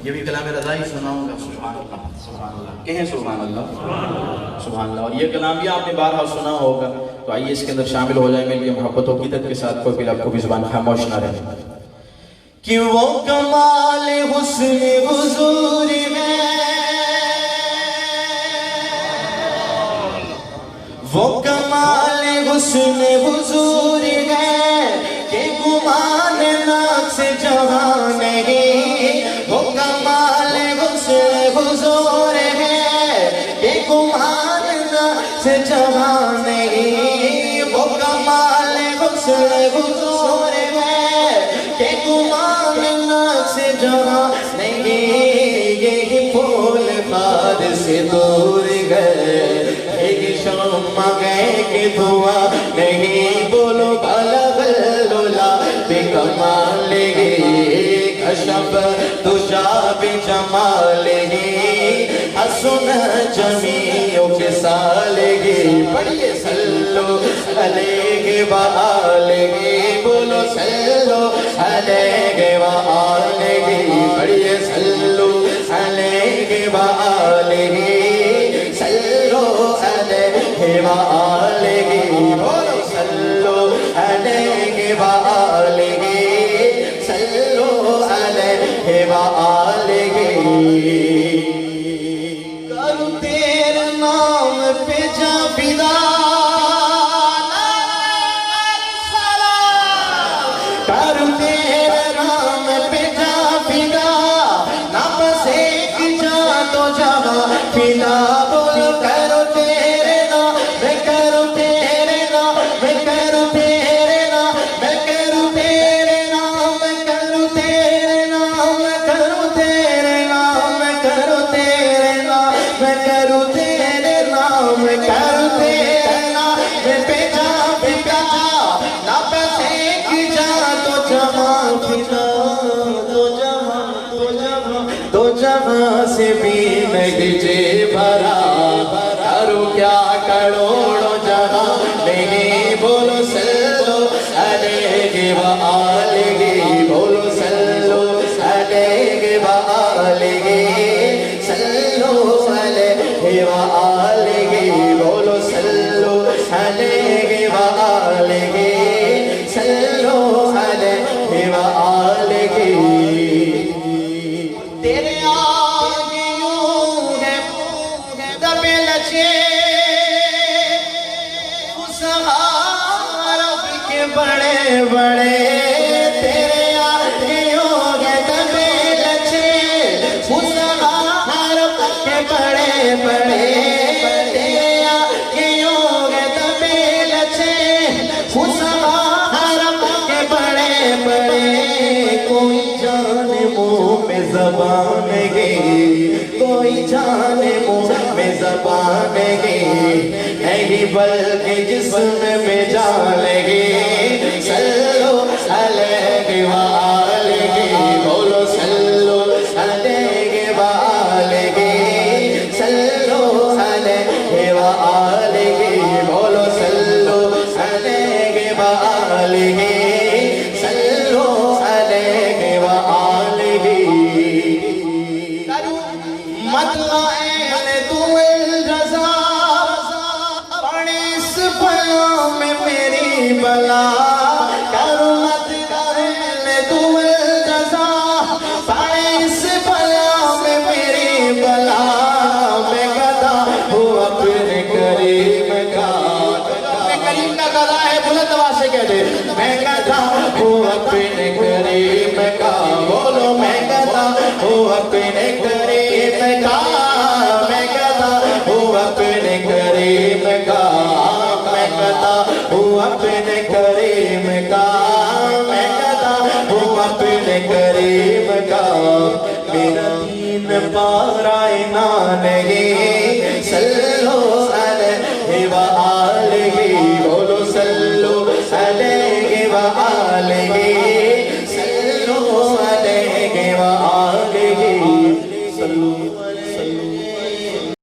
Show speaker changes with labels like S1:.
S1: یہ بھی کلام رضا ہی سناؤں گا. سبحان اللہ سبحان اللہ کہیں سبحان اللہ سبحان اللہ. اور یہ کلام بھی آپ نے بارہا سنا ہوگا, تو آئیے اس کے اندر شامل ہو جائیں مل کے محبت و عقیدت کے ساتھ. کوئی بھی آپ کو بھی زبان خاموش نہ رہے. کہ وہ کمال حسن حضور ہے, وہ کمال حسن حضور ہے کہ گمان نقص جہاں نہیں. وہ کمال حسن حضور ہے کہ گمان نقص جہاں نہیں. وہ کمال حسن حضور ہے کہ گمان نقص جہاں نہیں. یہی پھول خار سے دور گئے, شما گئے کہ دعا نہیں. بولو بلغ لولا بے کمال گی, کشف تجاب جمال گی, حسن جمیع کے سال گی. پڑھئے صلو علیہ وآلہ, بولو صلو علیہ وآلہ. پڑھئے صلو علیہ وآلہ, صلو علیہ وآلہ, بولو صلو علیہ وآلہ, صلو علیہ وآلہ. کرو تیرے نام پہ جا فدا, کرو تیرے نام پہ جا فدا, نہ بس ایک جا تو جہاں فدا. بولو کرو تیرے نام, میں کرو تیرے نام, میں کرو تیرے نام, میں کرو تیرے نام, میں کرو تیرے نام, میں کرو تیرے نام, میں کرو تیرے نام, میں کرو تیرے نام, میں کرو تیرے نام. میں پہ جا فدا, نہ بس ایک جا تو جہاں فدا. تو جہاں سے بھی نہیں جے بھرا, کرو کیا کروڑوں جہاں نہیں. بولو صلو علیہ وآلہ, بولو صلو علیہ وآلہ, صلو علیہ وآلہ, بولو صلو علیہ وآلہ, صلو علیہ وآلہ. تیرے آگے یوں ہے دبے لچے اس عرب کے بڑے بڑے. تیرے آگے یوں ہے دبے لچے اس عرب کے بڑے بڑے. تیرے آگے یوں ہے دبے لچے اس عرب کے بڑے بڑے. کوئی جانے منہ میں زبان گئی, کوئی جانے منہ میں زبان گئی, نہیں بلکہ جسم میں جان گئی. صلو علیہ وآلہ, بولو صلو علیہ وآلہ, صلو علیہ وآلہ, بولو صلو علیہ وآلہ, صلو علیہ وآلہ. مطلعین تو الرضا, پڑھ اس بلا میں میری بلا. کرو مطلعین تو الرضا, پڑھ اس بلا میں میری بلا. میں گدا ہوں اپنے کریم کا, اپنے کریم کا گدا ہے, بلند آواز سے کہہ دے. میں گدا ہوں اپنے کریم کا, بولو میں گدا ہوں اپنے کریم کا, میں گدا ہوں اپنے کریم کا, میں گدا ہوں اپنے کریم کا, میں گدا ہوں اپنے کریم کا. میرا دین پارا نہیں, صلو